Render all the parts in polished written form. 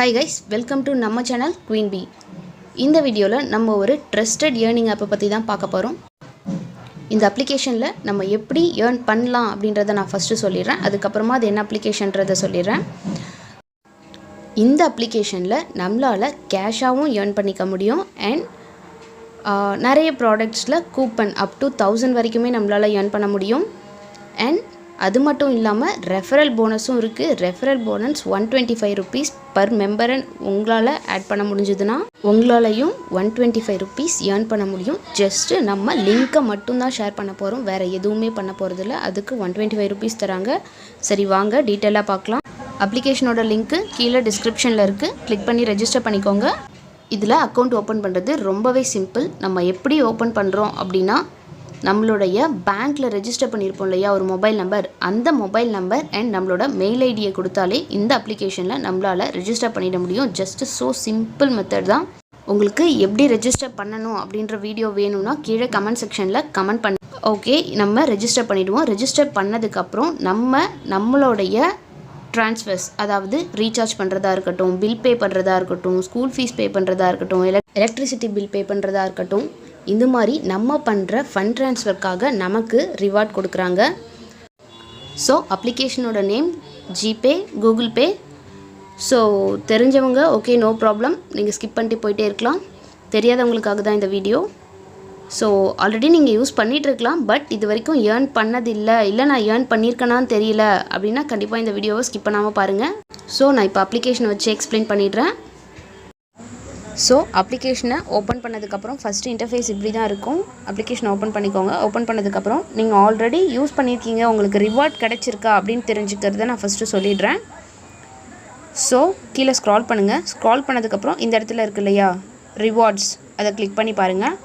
Hi guys, welcome to நம்ம channel Queen Bee. இந்த வீடியோல நம்ம ஒரு trusted earning app பத்தி தான் பார்க்க போறோம். இந்த அப்ளிகேஷன்ல நம்ம எப்படி earn பண்ணலாம் அப்படின்றத நான் ஃபர்ஸ்ட் சொல்லிறேன். அதுக்கு அப்புறமா அது என்ன அப்ளிகேஷன்ன்றத சொல்லிறேன். இந்த அப்ளிகேஷன்ல நம்மளால கேஷாவும் earn பண்ணிக்க முடியும் and நிறைய ப்ராடக்ட்ஸ்ல கூப்பன் up to 1000 வரைக்குமே நம்மளால earn பண்ண முடியும் and அது மட்டும் இல்லாம ரெஃபரல் போனஸும் இருக்கு. Referral bonus 125 rupees per member உங்களால ஆட் பண்ண முடிஞ்சதுனா உங்களாலயும் 125 rupees earn பண்ண முடியும். ஜஸ்ட் நம்ம லிங்கை மட்டும் தான் ஷேர் பண்ண போறோம், வேற எதுவுமே பண்ண போறது இல்ல. அதுக்கு 125 rupees தராங்க. சரி வாங்க டீடைலா பார்க்கலாம். அப்ளிகேஷனோட லிங்க் கீழ டிஸ்கிரிப்ஷன்ல இருக்கு, கிளிக் பண்ணி ரெஜிஸ்டர் பண்ணிக்கோங்க. இதுல அக்கவுண்ட் ஓபன் பண்றது ரொம்பவே சிம்பிள். நம்ம எப்படி ஓபன் பண்றோம் அப்படினா நம்மளுடைய பேங்க்ல ரெஜிஸ்டர் பண்ணிருப்போம் இல்லையா ஒரு மொபைல் நம்பர், அந்த மொபைல் நம்பர் அண்ட் நம்மளோட மெயில் ஐடியை கொடுத்தாலே இந்த அப்ளிகேஷன்ல நம்மளால ரெஜிஸ்டர் பண்ணிட முடியும். ஜஸ்ட் சோ சிம்பிள் மெத்தட் தான். உங்களுக்கு எப்படி ரெஜிஸ்டர் பண்ணணும் அப்படின்ற வீடியோ வேணும்னா கீழே கமெண்ட் செக்ஷன்ல கமெண்ட் பண்ணு. ஓகே, நம்ம ரெஜிஸ்டர் பண்ணிடுவோம். ரெஜிஸ்டர் பண்ணதுக்கு அப்புறம் நம்மளுடைய ட்ரான்ஸ்ஃபர்ஸ், அதாவது ரீசார்ஜ் பண்ணுறதா இருக்கட்டும், பில் பே பண்ணுறதா இருக்கட்டும், ஸ்கூல் ஃபீஸ் பே பண்ணுறதா இருக்கட்டும், எலக்ட்ரிசிட்டி பில் பே பண்ணுறதா இருக்கட்டும், இந்த மாதிரி நம்ம பண்ணுற ஃபண்ட் ட்ரான்ஸ்ஃபர்க்காக நமக்கு ரிவார்ட் கொடுக்குறாங்க. ஸோ அப்ளிகேஷனோட name GPay, Google Pay. So தெரிஞ்சவங்க ஓகே நோ ப்ராப்ளம், நீங்கள் ஸ்கிப் பண்ணிட்டு போயிட்டே இருக்கலாம். தெரியாதவங்களுக்காக தான் இந்த வீடியோ. ஸோ ஆல்ரெடி நீங்கள் யூஸ் பண்ணிகிட்ருக்கலாம், பட் இது வரைக்கும் ஏர்ன் பண்ணதில்லை, இல்லை நான் ஏர்ன் பண்ணியிருக்கேனான்னு தெரியல அப்படின்னா கண்டிப்பாக இந்த வீடியோவை ஸ்கிப் பண்ணாமல் பாருங்கள். ஸோ நான் இப்போ அப்ளிகேஷனை வச்சு எக்ஸ்பிளைன் பண்ணிடுறேன். ஸோ அப்ளிகேஷனை ஓப்பன் பண்ணதுக்கப்புறம் ஃபஸ்ட்டு இன்டர்ஃபேஸ் இப்படி தான் இருக்கும். அப்ளிகேஷனை ஓப்பன் பண்ணிக்கோங்க. ஓப்பன் பண்ணதுக்கப்புறம் நீங்கள் ஆல்ரெடி யூஸ் பண்ணியிருக்கீங்க, உங்களுக்கு ரிவார்ட் கிடச்சிருக்கா அப்படின்னு தெரிஞ்சுக்கிறத நான் ஃபஸ்ட்டு சொல்லிடுறேன். ஸோ கீழே ஸ்க்ரால் பண்ணுங்கள். ஸ்க்ரால் பண்ணதுக்கப்புறம் இந்த இடத்துல இருக்கு இல்லையா ரிவார்ட்ஸ், அதை கிளிக் பண்ணி பாருங்கள்.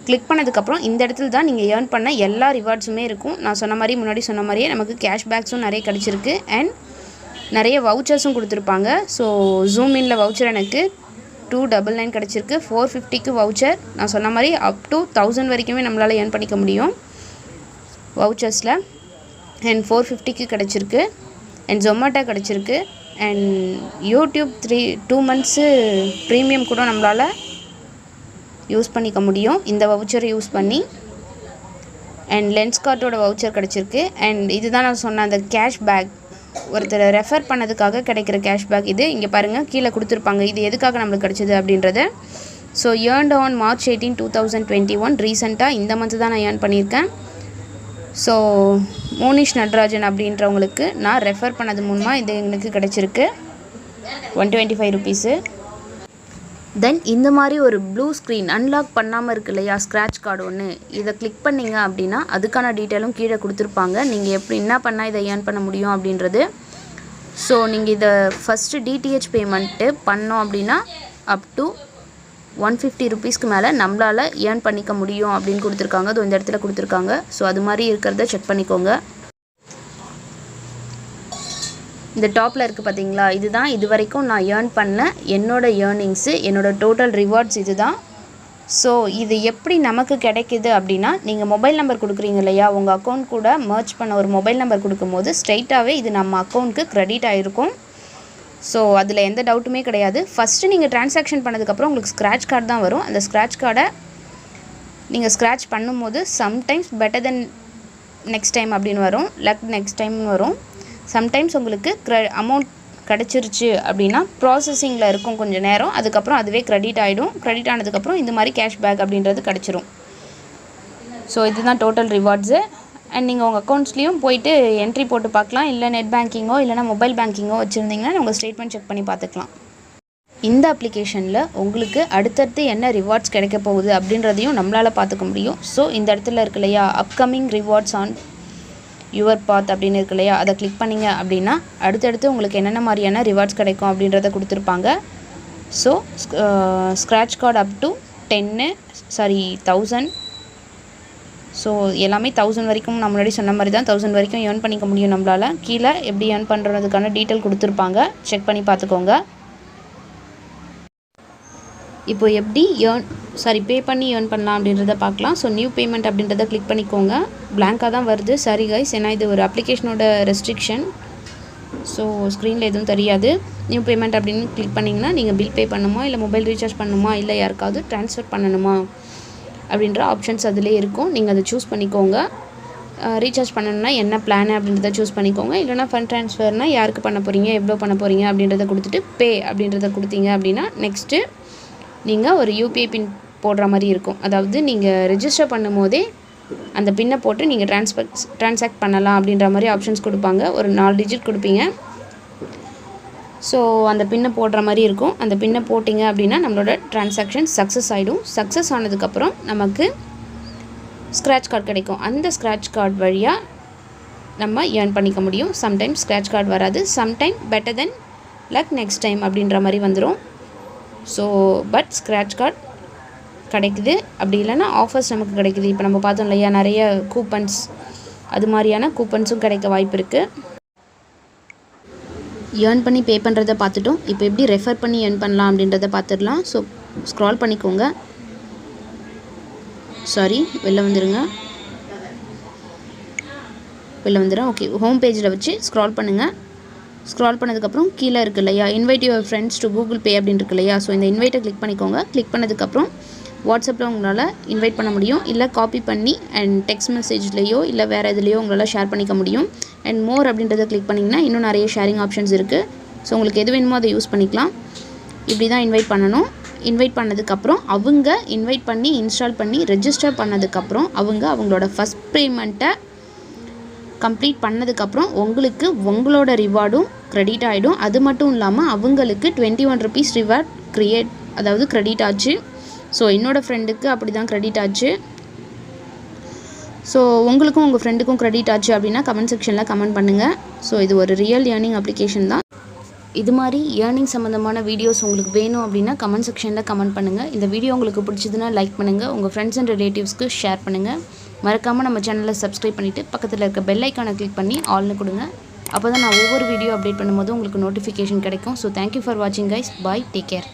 கிளிக் பண்ணதுக்கப்புறம் இந்த இடத்துல தான் நீங்கள் ஏர்ன் பண்ண எல்லா ரிவார்ட்ஸுமே இருக்கும். நான் சொன்ன மாதிரி முன்னாடி சொன்ன மாதிரியே நமக்கு கேஷ்பேக்ஸும் நிறைய கிடச்சிருக்கு அண்ட் நிறைய வவுச்சர்ஸும் கொடுத்துருப்பாங்க. ஸோ ஜூம் இன்ல வவுச்சர் எனக்கு 299 கிடச்சிருக்கு. 450க்கு வவுச்சர். நான் சொன்ன மாதிரி அப் டு 1000 வரைக்குமே நம்மளால் ஏர்ன் பண்ணிக்க முடியும் வவுச்சர்ஸில். அண்ட் 450க்கு கிடச்சிருக்கு அண்ட் ஜொமேட்டோ கிடச்சிருக்கு அண்ட் யூடியூப் 2 months ப்ரீமியம் கூட நம்மளால் யூஸ் பண்ணிக்க முடியும் இந்த வவுச்சரை யூஸ் பண்ணி. அண்ட் லென்ஸ்கார்ட்டோட வவுச்சர் கிடச்சிருக்கு. அண்ட் இதுதான் நான் சொன்ன அந்த கேஷ்பேக், ஒருத்தரை ரெஃபர் பண்ணதுக்காக கிடைக்கிற கேஷ்பேக் இது. இங்கே பாருங்கள் கீழே கொடுத்துருப்பாங்க இது எதுக்காக நம்மளுக்கு கிடச்சிது அப்படின்றத. ஸோ ஏர்ன்ட் ஆன் March 18, 2021, ரீசெண்டாக இந்த மந்த் தான் நான் ஏர்ன் பண்ணியிருக்கேன். ஸோ மோனிஷ் நடராஜன் அப்படின்றவங்களுக்கு நான் ரெஃபர் பண்ணது மூலமாக இது எனக்கு கிடச்சிருக்கு 125 rupees. தென் இந்த மாதிரி ஒரு ப்ளூ ஸ்க்ரீன் அன்லாக் பண்ணாமல் இருக்கு இல்லையா ஸ்க்ராட்ச் கார்டு ஒன்று, இதை கிளிக் பண்ணிங்க அப்படின்னா அதுக்கான டீட்டெயிலும் கீழே கொடுத்துருப்பாங்க. நீங்கள் எப்படி என்ன பண்ணால் இதை ஏர்ன் பண்ண முடியும் அப்படின்றது. ஸோ நீங்கள் இதை ஃபஸ்ட்டு டிடிஹெச் பேமெண்ட்டு பண்ணோம் அப்படின்னா அப் டு 150 rupeesக்கு மேலே நம்மளால் ஏர்ன் பண்ணிக்க முடியும் அப்படின்னு கொடுத்துருக்காங்க. அது இந்த இடத்துல கொடுத்துருக்காங்க. ஸோ அது மாதிரி இருக்கிறத செக் பண்ணிக்கோங்க. இந்த டாப்பில் இருக்குது பார்த்தீங்களா, இதுதான் இது வரைக்கும் நான் ஏர்ன் பண்ண என்னோடய ஏர்னிங்ஸு, என்னோடய டோட்டல் ரிவார்ட்ஸ் இது தான். ஸோ இது எப்படி நமக்கு கிடைக்கிது அப்படின்னா, நீங்கள் மொபைல் நம்பர் கொடுக்குறீங்க இல்லையா, உங்கள் அக்கௌண்ட் கூட மர்ச் பண்ண ஒரு மொபைல் நம்பர் கொடுக்கும்போது ஸ்ட்ரைட்டாகவே இது நம்ம அக்கௌண்ட்டுக்கு க்ரெடிட் ஆகிருக்கும். ஸோ அதில் எந்த டவுட்டுமே கிடையாது. ஃபஸ்ட்டு நீங்கள் ட்ரான்சாக்ஷன் பண்ணதுக்கப்புறம் உங்களுக்கு ஸ்க்ராட்ச் கார்டு தான் வரும். அந்த ஸ்க்ராட்ச் கார்டை நீங்கள் ஸ்க்ராட்ச் பண்ணும்போது sometimes better then next time அப்படின்னு வரும், லக் நெக்ஸ்ட் டைம்னு வரும். சம்டைம்ஸ் உங்களுக்கு அமௌண்ட் கிடச்சிருச்சு அப்படின்னா ப்ராசஸிங்கில் இருக்கும் கொஞ்சம் நேரம், அதுக்கப்புறம் அதுவே க்ரெடிட் ஆகிடும். க்ரெடிட் ஆனதுக்கப்புறம் இந்த மாதிரி கேஷ்பேக் அப்படின்றது கிடச்சிரும். ஸோ இதுதான் டோட்டல் ரிவார்ட்ஸு. அண்ட் நீங்கள் உங்கள் அக்கௌண்ட்ஸ்லேயும் போயிட்டு என்ட்ரி போட்டு பார்க்கலாம், இல்லை நெட் பேங்கிங்கோ இல்லைனா மொபைல் பேங்கிங்கோ வச்சுருந்தீங்கன்னா உங்கள் ஸ்டேட்மெண்ட் செக் பண்ணி பார்த்துக்கலாம். இந்த அப்ளிகேஷனில் உங்களுக்கு அடுத்தடுத்து என்ன ரிவார்ட்ஸ் கிடைக்க போகுது அப்படின்றதையும் நம்மளால் பார்த்துக்க முடியும். ஸோ இந்த இடத்துல இருக்கு இல்லையா upcoming rewards on your path அப்படின்னு இருக்கு இல்லையா, அதை கிளிக் பண்ணிங்க அப்படின்னா அடுத்தடுத்து உங்களுக்கு என்னென்ன மாதிரியான ரிவார்ட்ஸ் கிடைக்கும் அப்படின்றத கொடுத்துருப்பாங்க. So scratch card up to 1000. So எல்லாமே 1000 வரைக்கும் நான் முன்னாடி சொன்ன மாதிரி தான் 1000 வரைக்கும் ஏர்ன் பண்ணிக்க முடியும் நம்மளால். கீழே எப்படி ஏர்ன் பண்ணுறதுக்கான டீட்டெயில் கொடுத்துருப்பாங்க, செக் பண்ணி பார்த்துக்கோங்க. இப்போ எப்படி பே பண்ணி ஏர்ன் பண்ணலாம் அப்படின்றத பார்க்கலாம். ஸோ நியூ பேமெண்ட் அப்படின்றத கிளிக் பண்ணிக்கோங்க. பிளாங்காக தான் வருது, சரி கைஸ், ஏன்னா இது ஒரு அப்ளிகேஷனோட ரெஸ்ட்ரிக்ஷன். ஸோ ஸ்க்ரீனில் எதுவும் தெரியாது. நியூ பேமெண்ட் அப்படின்னு கிளிக் பண்ணிங்கன்னா நீங்கள் பில் பே பண்ணணுமா, இல்லை மொபைல் ரீசார்ஜ் பண்ணணுமா, இல்லை யாருக்காவது ட்ரான்ஸ்ஃபர் பண்ணணுமா அப்படின்ற ஆப்ஷன்ஸ் அதிலே இருக்கும். நீங்கள் அதை சூஸ் பண்ணிக்கோங்க. ரீசார்ஜ் பண்ணணுன்னா என்ன பிளான் அப்படின்றத சூஸ் பண்ணிக்கோங்க. இல்லைனா ஃபண்ட் ட்ரான்ஸ்ஃபர்னால் யாருக்கு பண்ண போகிறீங்க, எவ்வளோ பண்ண போகிறீங்க அப்படின்றத கொடுத்துட்டு பே அப்படின்றத கொடுத்தீங்க அப்படின்னா நெக்ஸ்ட்டு நீங்கள் ஒரு யூபிஐ பின் போடுற மாதிரி இருக்கும். அதாவது நீங்கள் ரெஜிஸ்டர் பண்ணும் போதே அந்த பின்னை போட்டு நீங்கள் ட்ரான்சாக்ட் பண்ணலாம் அப்படின்ற மாதிரி ஆப்ஷன்ஸ் கொடுப்பாங்க. ஒரு 4 டிஜிட் கொடுப்பீங்க. ஸோ அந்த பின்னை போடுற மாதிரி இருக்கும். அந்த பின்னை போட்டிங்க அப்படின்னா நம்மளோட ட்ரான்சாக்ஷன் சக்ஸஸ் ஆகிடும். சக்ஸஸ் ஆனதுக்கப்புறம் நமக்கு ஸ்க்ராட்ச் கார்டு கிடைக்கும். அந்த ஸ்க்ராட்ச் கார்டு வழியாக நம்ம ஏர்ன் பண்ணிக்க முடியும். சம்டைம் ஸ்க்ராட்ச் கார்டு வராது. சம்டைம் பெட்டர் தென் லக் நெக்ஸ்ட் டைம் அப்படின்ற மாதிரி வந்துடும். ஸோ பட் ஸ்க்ராட்ச் கார்டு கிடைக்குது. அப்படி இல்லைன்னா ஆஃபர்ஸ் நமக்கு கிடைக்குது. இப்போ நம்ம பார்த்தோம் இல்லையா, நிறைய கூப்பன்ஸ், அது மாதிரியான கூப்பன்ஸும் கிடைக்க வாய்ப்பு இருக்குது. ஏர்ன் பண்ணி பே பண்ணுறதை பார்த்துட்டோம். இப்போ எப்படி ரெஃபர் பண்ணி ஏர்ன் பண்ணலாம் அப்படின்றத பார்த்துடலாம். ஸோ ஸ்க்ரால் பண்ணிக்கோங்க. வெளில வந்துடுங்க. ஓகே, ஹோம் பேஜில் வச்சு ஸ்க்ரால் பண்ணுங்கள். ஸ்க்ரால் பண்ணதுக்கப்புறம் கீழே இருக்குது இல்லையா, invite your friends to Google Pay அப்படின்னு இருக்கு இல்லையா. ஸோ இந்த இன்வைட்டை கிளிக் பண்ணிக்கோங்க. கிளிக் பண்ணதுக்கப்புறம் வாட்ஸ்அப்பில் உங்களால் இன்வைட் பண்ண முடியும். இல்லை காப்பி பண்ணி அண்ட் டெக்ஸ்ட் மெசேஜ்லேயோ இல்லை வேறு எதுலேயோ உங்களால் ஷேர் பண்ணிக்க முடியும். அண்ட் மோர் அப்படின்றத கிளிக் பண்ணிங்கன்னா இன்னும் நிறைய ஷேரிங் ஆப்ஷன்ஸ் இருக்குது. ஸோ உங்களுக்கு எது வேணுமோ அதை யூஸ் பண்ணிக்கலாம். இப்படி தான் இன்வைட் பண்ணணும். இன்வைட் பண்ணதுக்கப்புறம் அவங்க இன்வைட் பண்ணி இன்ஸ்டால் பண்ணி ரெஜிஸ்டர் பண்ணதுக்கப்புறம் அவங்களோட ஃபஸ்ட் பேமெண்ட்டை கம்ப்ளீட் பண்ணதுக்கப்புறம் உங்களுக்கு உங்களோட ரிவார்டும் க்ரெடிட் ஆகிடும். அது மட்டும் இல்லாமல் அவங்களுக்கு 21 ருபீஸ் ரிவார்ட் க்ரெடிட் ஆச்சு. ஸோ என்னோடய ஃப்ரெண்டுக்கு அப்படி தான் க்ரெடிட் ஆச்சு. ஸோ உங்களுக்கும் உங்கள் ஃப்ரெண்டுக்கும் க்ரெடிட் ஆச்சு அப்படின்னா கமெண்ட் செக்ஷனில் கமெண்ட் பண்ணுங்கள். ஸோ இது ஒரு ரியல் ஏர்னிங் அப்ளிகேஷன் தான். இது மாதிரி ஏர்னிங் சம்மந்தமான வீடியோஸ் உங்களுக்கு வேணும் அப்படின்னா கமெண்ட் செக்ஷனில் கமெண்ட் பண்ணுங்கள். இந்த வீடியோ உங்களுக்கு பிடிச்சதுன்னா லைக் பண்ணுங்கள். உங்கள் ஃப்ரெண்ட்ஸ் அண்ட் ரிலேட்டிவ்ஸ்க்கு ஷேர் பண்ணுங்கள். மறக்காமல் நம்ம சேனலை சப்ஸ்கிரைப் பண்ணிவிட்டு பக்கத்தில் இருக்க பெல் ஐக்கானை கிளிக் பண்ணி ஆல்னு கொடுங்க. அப்போ தான் நான் ஒவ்வொரு வீடியோ அப்டேட் பண்ணும்போது உங்களுக்கு நோட்டிஃபிகேஷன் கிடைக்கும். ஸோ தேங்க்யூ ஃபார் வாட்சிங் கைஸ். பாய், டேக் கேர்.